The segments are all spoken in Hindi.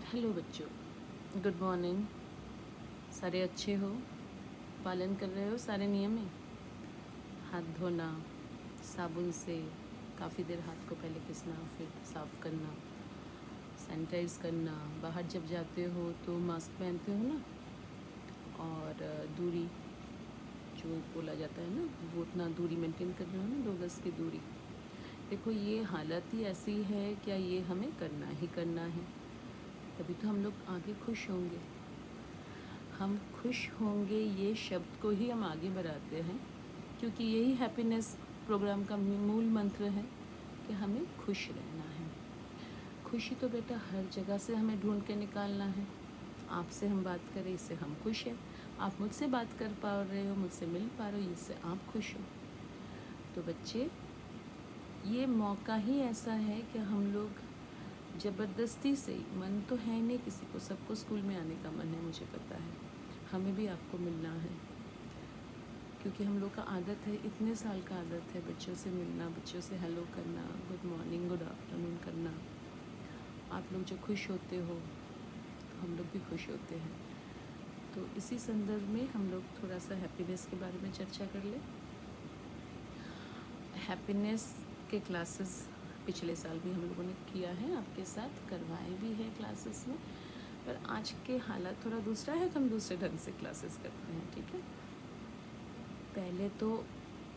हेलो बच्चों, गुड मॉर्निंग। सारे अच्छे हो? पालन कर रहे हो सारे नियम में? हाथ धोना, साबुन से काफ़ी देर हाथ को पहले घिसना, फिर साफ़ करना, सैनिटाइज करना, बाहर जब जाते हो तो मास्क पहनते हो ना, और दूरी जो बोला जाता है ना, वो उतना दूरी मेंटेन कर रहे हो ना, 2 गज की दूरी। देखो, ये हालत ही ऐसी है, क्या ये हमें करना ही करना है? तभी तो हम लोग आगे खुश होंगे। हम खुश होंगे, ये शब्द को ही हम आगे बढ़ाते हैं, क्योंकि यही हैप्पीनेस प्रोग्राम का मूल मंत्र है कि हमें खुश रहना है। खुशी तो बेटा हर जगह से हमें ढूंढ के निकालना है। आपसे हम बात करें, इससे हम खुश हैं। आप मुझसे बात कर पा रहे हो, मुझसे मिल पा रहे हो, इससे आप खुश हो। तो बच्चे, ये मौका ही ऐसा है कि हम लोग ज़बरदस्ती से, मन तो है नहीं किसी को, सबको स्कूल में आने का मन है, मुझे पता है। हमें भी आपको मिलना है, क्योंकि हम लोग का आदत है, इतने साल का आदत है बच्चों से मिलना, बच्चों से हेलो करना, गुड मॉर्निंग, गुड आफ्टरनून करना। आप लोग जो खुश होते हो तो हम लोग भी खुश होते हैं। तो इसी संदर्भ में हम लोग थोड़ा सा हैप्पीनेस के बारे में चर्चा कर लें। हैप्पीनेस के क्लासेस पिछले साल भी हम लोगों ने किया है, आपके साथ करवाए भी है क्लासेस में, पर आज के हालात थोड़ा दूसरा है तो हम दूसरे ढंग से क्लासेस करते हैं, ठीक है। पहले तो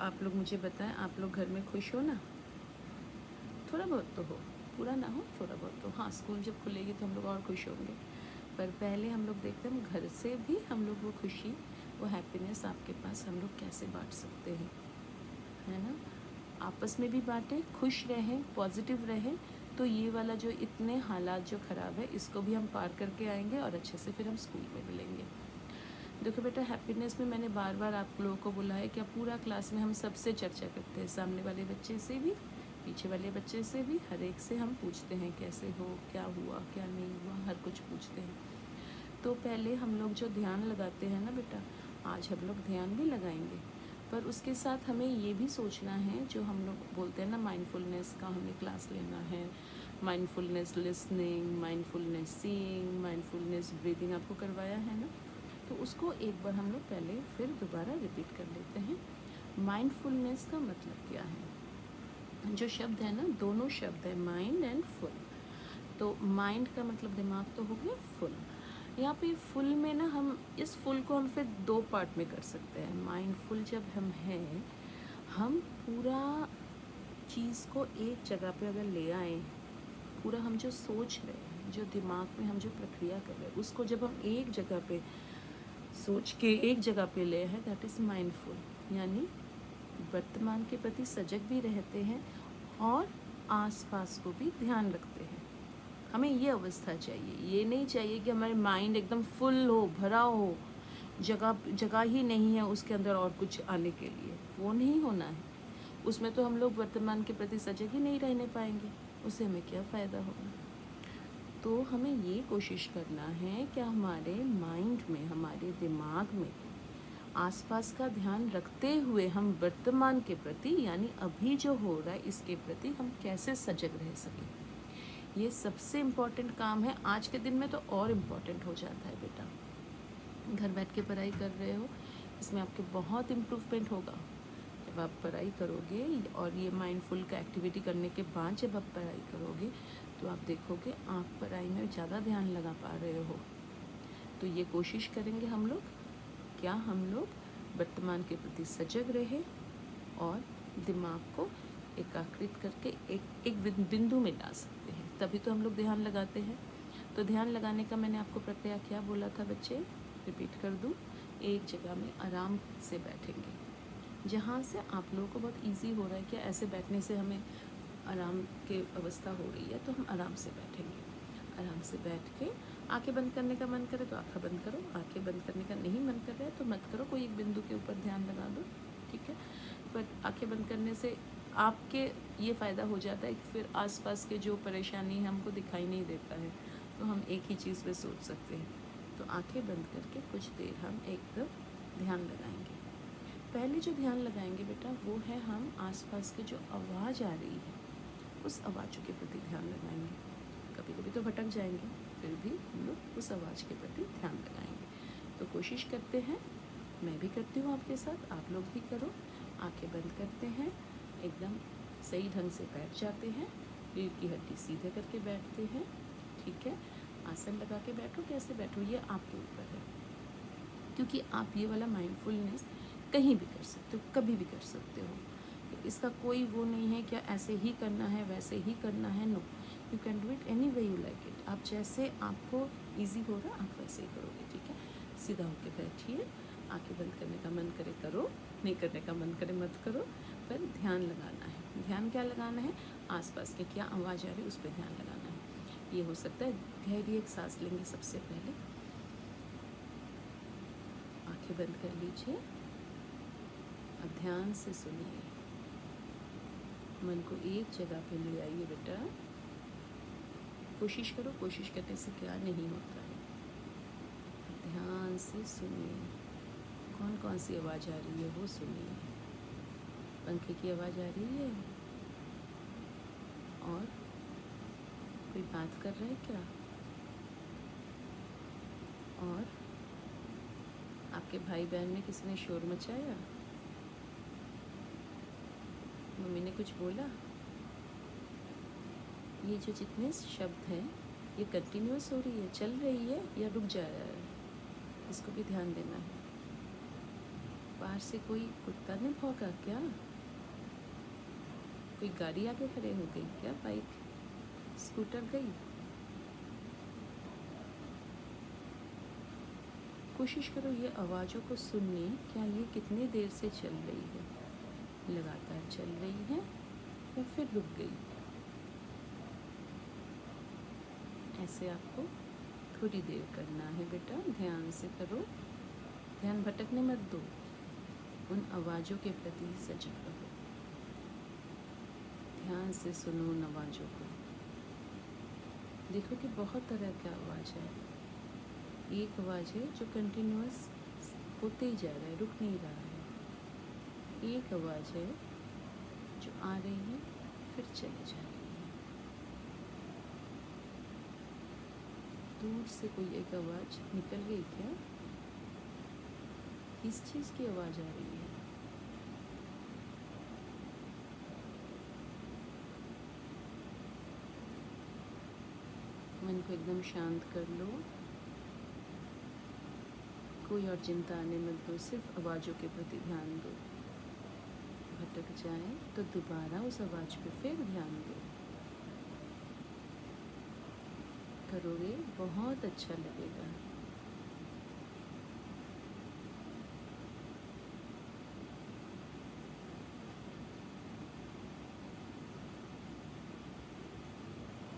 आप लोग मुझे बताएं, आप लोग घर में खुश हो ना? थोड़ा बहुत तो हो, पूरा ना हो, थोड़ा बहुत तो। हाँ, स्कूल जब खुलेगी तो हम लोग और खुश होंगे, पर पहले हम लोग देखते हैं घर से भी हम लोग वो खुशी, वो हैप्पीनेस आपके पास हम लोग कैसे बांट सकते हैं, है ना। आपस में भी बांटें, खुश रहें, पॉजिटिव रहें, तो ये वाला जो इतने हालात जो ख़राब है, इसको भी हम पार करके आएंगे और अच्छे से फिर हम स्कूल में मिलेंगे। देखो बेटा, हैप्पीनेस में मैंने बार बार आप लोगों को बोला है कि पूरा क्लास में हम सबसे चर्चा करते हैं, सामने वाले बच्चे से भी, पीछे वाले बच्चे से भी, हर एक से हम पूछते हैं कैसे हो, क्या हुआ, क्या नहीं हुआ, हर कुछ पूछते हैं। तो पहले हम लोग जो ध्यान लगाते हैं ना बेटा, आज हम लोग ध्यान भी लगाएंगे, पर उसके साथ हमें ये भी सोचना है, जो हम लोग बोलते हैं ना माइंडफुलनेस का हमें क्लास लेना है, mindfulness listening, mindfulness seeing, mindfulness breathing आपको करवाया है ना, तो उसको एक बार हम लोग पहले फिर दोबारा रिपीट कर लेते हैं। माइंडफुलनेस का मतलब क्या है? जो शब्द है ना, दोनों शब्द है माइंड एंड फुल। तो माइंड का मतलब दिमाग तो हो गया, फुल। यहाँ पे फुल में ना, हम इस फुल को हम फिर 2 पार्ट में कर सकते हैं। माइंडफुल जब हम हैं, हम पूरा चीज़ को एक जगह पे अगर ले आएँ, पूरा हम जो सोच रहे हैं, जो दिमाग में हम जो प्रक्रिया कर रहे हैं, उसको जब हम एक जगह पे सोच के एक जगह पे ले हैं, दैट इज़ माइंडफुल। यानी वर्तमान के प्रति सजग भी रहते हैं और आसपास को भी ध्यान रखते हैं। हमें ये अवस्था चाहिए, ये नहीं चाहिए कि हमारे माइंड एकदम फुल हो, भरा हो, जगह जगह ही नहीं है उसके अंदर और कुछ आने के लिए, वो नहीं होना है। उसमें तो हम लोग वर्तमान के प्रति सजग ही नहीं रहने पाएंगे, उससे हमें क्या फ़ायदा होगा। तो हमें ये कोशिश करना है कि हमारे माइंड में, हमारे दिमाग में आसपास का ध्यान रखते हुए हम वर्तमान के प्रति, यानी अभी जो हो रहा है इसके प्रति हम कैसे सजग रह सकें। ये सबसे इम्पॉर्टेंट काम है। आज के दिन में तो और इम्पॉर्टेंट हो जाता है बेटा। घर बैठ के पढ़ाई कर रहे हो, इसमें आपके बहुत इम्प्रूवमेंट होगा जब आप पढ़ाई करोगे, और ये माइंडफुल का एक्टिविटी करने के बाद जब आप पढ़ाई करोगे तो आप देखोगे आप पढ़ाई में ज़्यादा ध्यान लगा पा रहे हो। तो ये कोशिश करेंगे हम लोग, क्या हम लोग वर्तमान के प्रति सजग रहे और दिमाग को एकाग्रित करके एक बिंदु में ला सकते हैं, तभी तो हम लोग ध्यान लगाते हैं। तो ध्यान लगाने का मैंने आपको प्रक्रिया क्या बोला था बच्चे, रिपीट कर दूँ। एक जगह में आराम से बैठेंगे, जहाँ से आप लोगों को बहुत इजी हो रहा है कि ऐसे बैठने से हमें आराम की अवस्था हो रही है, तो हम आराम से बैठेंगे। आराम से बैठ के आंखें बंद करने का मन करे तो आंखें बंद करो, आंखें बंद करने का नहीं मन कर रहा है तो मत करो, कोई एक बिंदु के ऊपर ध्यान लगा दो, ठीक है। पर आंखें बंद करने से आपके ये फ़ायदा हो जाता है कि फिर आसपास के जो परेशानी है हमको दिखाई नहीं देता है, तो हम एक ही चीज़ पे सोच सकते हैं। तो आंखें बंद करके कुछ देर हम एकदम ध्यान लगाएंगे। पहले जो ध्यान लगाएंगे बेटा, वो है हम आसपास की जो आवाज़ आ रही है, उस आवाज़ों के प्रति ध्यान लगाएंगे। कभी कभी तो भटक जाएंगे, फिर भी हम लोग उस आवाज़ के प्रति ध्यान लगाएंगे। तो कोशिश करते हैं, मैं भी करती हूँ आपके साथ, आप लोग भी करो। आंखें बंद करते हैं, एकदम सही ढंग से बैठ जाते हैं, रीढ़ की हड्डी सीधे करके बैठते हैं। ठीक है, आसन लगा के बैठो, कैसे बैठो ये आपके ऊपर है, क्योंकि आप ये वाला माइंडफुलनेस कहीं भी कर सकते हो, कभी भी कर सकते हो। तो इसका कोई वो नहीं है क्या ऐसे ही करना है वैसे ही करना है, no, you can do it any way you like it. आप जैसे आपको ईजी हो रहा आप वैसे ही करोगे। ठीक है, सीधा होके बैठिए, आंखें बंद करने का मन करे करो, नहीं करने का मन करे मत करो, पर ध्यान लगाना है। ध्यान क्या लगाना है, आसपास के क्या आवाज़ आ रही है उस पर ध्यान लगाना है। ये हो सकता है गहरी एक सांस लेंगे सबसे पहले, आंखें बंद कर लीजिए, अब ध्यान से सुनिए, मन को एक जगह पे ले आइए बेटा। कोशिश करो, कोशिश करने से क्या नहीं होता है। ध्यान से सुनिए, कौन कौन सी आवाज़ आ रही है वो सुनिए। पंखे की आवाज़ आ रही है, और कोई बात कर रहा है क्या, और आपके भाई बहन में किसी ने शोर मचाया, मम्मी ने कुछ बोला। ये जो जितने शब्द हैं ये कंटिन्यूस हो रही है, चल रही है या रुक जा रहा है, इसको भी ध्यान देना है। बाहर से कोई कुत्ता ने भौंका क्या, कोई गाड़ी आके खड़े हो गई क्या, बाइक स्कूटर गई। कोशिश करो ये आवाज़ों को सुनने, क्या ये कितने देर से चल रही है, लगातार चल रही है या फिर रुक गई। ऐसे आपको थोड़ी देर करना है बेटा, ध्यान से करो, ध्यान भटकने मत दो, उन आवाज़ों के प्रति सजग रहो, ध्यान से सुनो उन आवाज़ों को। देखो कि बहुत तरह की आवाज़ है, एक आवाज़ है जो कंटिन्यूअस होते ही जा रहा है, रुक नहीं रहा है। एक आवाज़ है जो आ रही है फिर चले जा रही है। दूर से कोई एक आवाज़ निकल गई क्या, किस चीज़ की आवाज़ आ रही है। मन को एकदम शांत कर लो, कोई और चिंता आने मत दो, सिर्फ आवाज़ों के प्रति ध्यान दो। भटक जाए तो दोबारा उस आवाज़ पे फिर ध्यान दो, करोगे बहुत अच्छा लगेगा।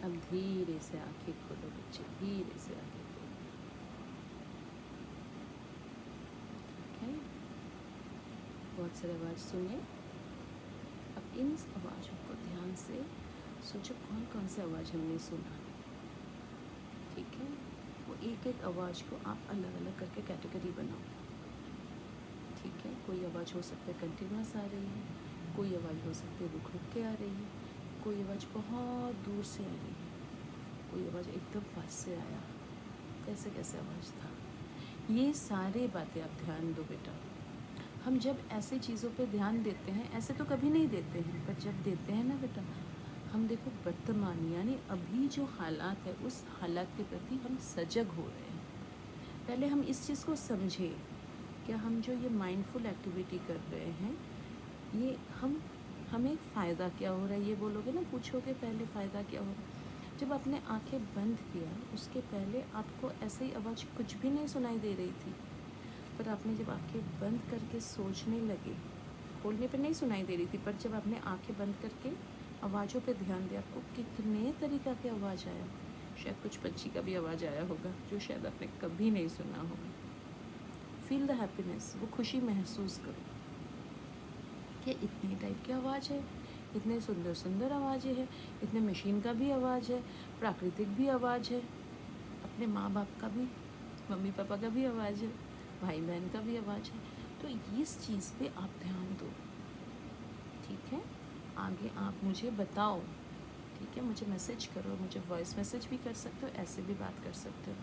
अब धीरे से आंखें खोलो बच्चे, धीरे से आंखें खोलो। ठीक है, बहुत सारे आवाज़ सुने, अब इन आवाज़ों को ध्यान से सोचो कौन कौन सी आवाज़ हमने सुना। ठीक है, वो एक एक आवाज़ को आप अलग अलग करके कैटेगरी बनाओ। ठीक है, कोई आवाज़ हो सकता है कंटिन्यूस आ रही है, कोई आवाज़ हो सकती है रुक रुक के आ रही है, कोई आवाज़ बहुत दूर से आ रही है, कोई आवाज़ एकदम पास से आया, कैसे कैसे आवाज़ था। ये सारे बातें आप ध्यान दो बेटा। हम जब ऐसे चीज़ों पे ध्यान देते हैं, ऐसे तो कभी नहीं देते हैं, पर जब देते हैं ना बेटा, हम देखो वर्तमान यानी अभी जो हालात है उस हालात के प्रति हम सजग हो रहे हैं। पहले हम इस चीज़ को समझे, क्या हम जो ये माइंडफुल एक्टिविटी कर रहे हैं ये हमें फ़ायदा क्या हो रहा है, ये बोलोगे ना, पूछोगे पहले फ़ायदा क्या हो रहा है। जब आपने आंखें बंद किया उसके पहले आपको ऐसे ही आवाज़ कुछ भी नहीं सुनाई दे रही थी, पर आपने जब आंखें बंद करके सोचने लगे, खोलने पे नहीं सुनाई दे रही थी, पर जब आपने आंखें बंद करके आवाज़ों पे ध्यान दिया, आपको कितने तरीक़ा के आवाज़ आया। शायद कुछ पंछी का भी आवाज़ आया होगा जो शायद आपने कभी नहीं सुना होगा। फील द हैप्पीनेस, वो खुशी महसूस करो कि इतने टाइप की आवाज़ है, इतने सुंदर सुंदर आवाज़ें हैं, इतने मशीन का भी आवाज़ है, प्राकृतिक भी आवाज़ है, अपने माँ बाप का भी, मम्मी पापा का भी आवाज़ है, भाई बहन का भी आवाज़ है। तो इस चीज़ पे आप ध्यान दो। ठीक है, आगे आप मुझे बताओ ठीक है, मुझे मैसेज करो, मुझे वॉइस मैसेज भी कर सकते हो, ऐसे भी बात कर सकते हो।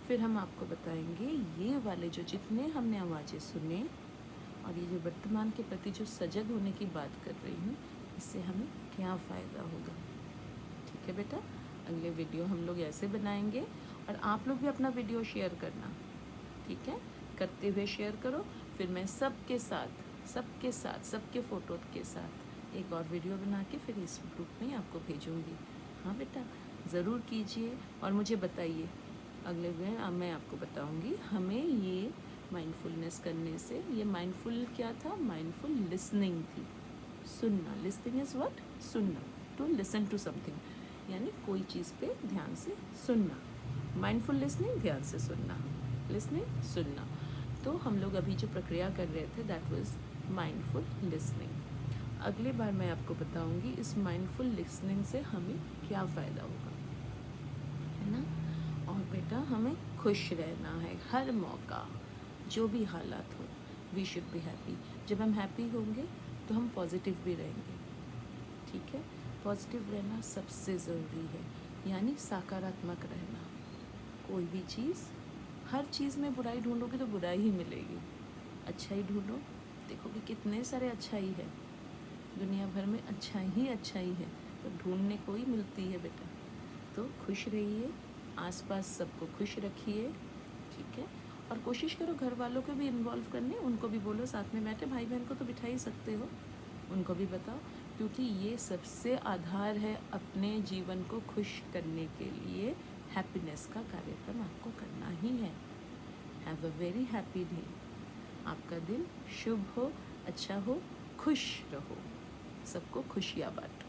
फिर हम आपको बताएंगे ये वाले जो जितने हमने आवाज़ें सुने और ये जो वर्तमान के प्रति जो सजग होने की बात कर रही हूँ, इससे हमें क्या फ़ायदा होगा। ठीक है बेटा, अगले वीडियो हम लोग ऐसे बनाएंगे और आप लोग भी अपना वीडियो शेयर करना, ठीक है, करते हुए शेयर करो। फिर मैं सबके साथ सबके फ़ोटो के साथ एक और वीडियो बना के फिर इस ग्रुप में आपको भेजूँगी। हाँ बेटा, ज़रूर कीजिए और मुझे बताइए। अगले में मैं आपको बताऊँगी हमें ये माइंडफुलनेस करने से, ये माइंडफुल क्या था, माइंडफुल लिसनिंग थी, सुनना। लिसनिंग इज़ व्हाट, सुनना, टू लिसन टू समथिंग, यानी कोई चीज़ पे ध्यान से सुनना। माइंडफुल लिसनिंग, ध्यान से सुनना, लिसनिंग सुनना। तो हम लोग अभी जो प्रक्रिया कर रहे थे दैट वाज माइंडफुल लिसनिंग। अगली बार मैं आपको बताऊंगी इस माइंडफुल लिसनिंग से हमें क्या फ़ायदा होगा, है ना। और बेटा हमें खुश रहना है हर मौका, जो भी हालात हो। We should be happy. जब हम हैप्पी होंगे तो हम पॉजिटिव भी रहेंगे, ठीक है। पॉजिटिव रहना सबसे ज़रूरी है, यानी सकारात्मक रहना। कोई भी चीज़, हर चीज़ में बुराई ढूंढोगे तो बुराई ही मिलेगी, अच्छाई ढूंढो, देखोगे कितने सारे अच्छाई है, दुनिया भर में अच्छाई है, तो ढूंढने को ही मिलती है बेटा। तो खुश रहिए, आसपास सबको खुश रखिए, ठीक है। और कोशिश करो घर वालों को भी इन्वॉल्व करने, उनको भी बोलो, साथ में बैठे भाई बहन को तो बिठा ही सकते हो, उनको भी बताओ, क्योंकि ये सबसे आधार है अपने जीवन को खुश करने के लिए। हैप्पीनेस का कार्यक्रम आपको करना ही है। Have a very happy day. आपका दिन शुभ हो, अच्छा हो, खुश रहो, सबको खुशियाँ बांटो।